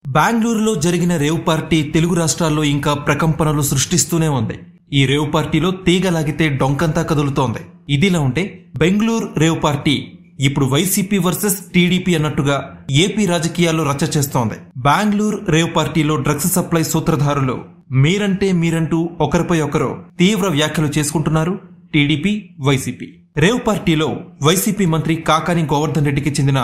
బెంగళూరులో జరిగిన rave party Telugu రాష్ట్రాల్లో ఇంకా ప్రకంపనలు సృష్టిస్తూనే ఉంది. ఈ రేవ్ పార్టీలో తీగ లాగితే డొంకంతా కదులుతోంది. ఇదిలా ఉంటే బెంగళూరు రేవ్ పార్టీ ఇప్పుడు వైసీపీ వర్సెస్ టీడీపీ అన్నట్టుగా ఏపీ రాజకీయాల్లో రచ్చ చేస్తోంది. బెంగళూరు రేవ్ పార్టీలో డ్రగ్స్ సప్లై సూత్రధారులు మీరంటే మీరంటూ ఒకరిపై ఒకరు తీవ్ర వ్యాఖ్యలు చేసుకుంటున్నారు టీడీపీ, వైసీపీ. రేవ్ పార్టీలో వైసీపీ మంత్రి కాకాని గోవర్ధన్ రెడ్డికి చెందిన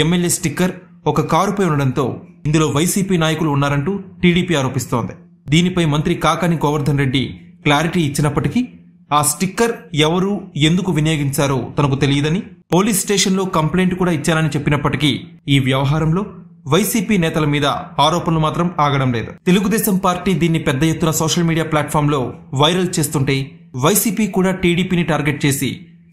ఎమ్మెల్యే స్టిక్కర్ ఒక కారుపై ఉండడంతో ఇందులో వైసీపీ నాయకులు ఉన్నారంటూ టీడీపీ ఆరోపిస్తోంది. దీనిపై మంత్రి కాకాని గోవర్ధన్ రెడ్డి క్లారిటీ ఇచ్చినప్పటికీ ఆ స్టిక్కర్ ఎవరు, ఎందుకు వినియోగించారో తనకు తెలియదని, పోలీస్ స్టేషన్లో కంప్లైంట్ కూడా ఇచ్చానని చెప్పినప్పటికీ ఈ వ్యవహారంలో వైసీపీ నేతల మీద ఆరోపణలు మాత్రం ఆగడం లేదు. తెలుగుదేశం పార్టీ దీన్ని పెద్ద ఎత్తున సోషల్ మీడియా ప్లాట్ఫామ్ లో వైరల్ చేస్తుంటే వైసీపీ కూడా టీడీపీని టార్గెట్ చేసి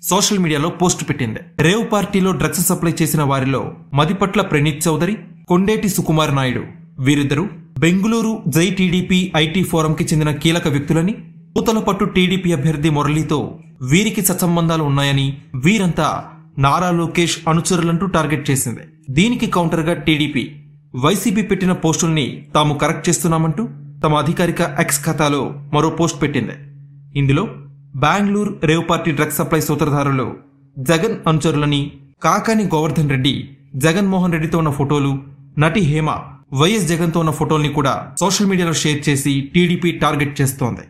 సోషల్ మీడియాలో పోస్టు పెట్టింది. రేవ్ పార్టీలో డ్రగ్స్ సప్లై చేసిన వారిలో మదిపట్ల ప్రణీత్ చౌదరి, కొండేటి సుకుమార్ నాయుడు వీరిద్దరూ బెంగళూరు జై టీడీపీ ఐటీ ఫోరం కి చెందిన కీలక వ్యక్తులని, పూతలపట్టు టీడీపీ అభ్యర్థి మురళితో వీరికి సత్సంబంధాలు ఉన్నాయని, వీరంతా నారా లోకేష్ అనుచరులంటూ టార్గెట్ చేసింది. దీనికి కౌంటర్ గా టీడీపీ వైసీపీ పెట్టిన పోస్టుల్ని తాము కరెక్ట్ చేస్తున్నామంటూ తమ అధికారిక ఎక్స్ ఖాతాలో మరో పోస్ట్ పెట్టింది. ఇందులో Bengaluru rave party drugs supply సూత్రధారులు జగన్ అనుచరులని కాకాని గోవర్ధన్ రెడ్డి జగన్మోహన్ రెడ్డితో ఉన్న ఫోటోలు, నటి హేమ వైఎస్ జగన్తో ఉన్న ఫోటోల్ని కూడా సోషల్ మీడియాలో షేర్ చేసి టీడీపీ టార్గెట్ చేస్తోంది.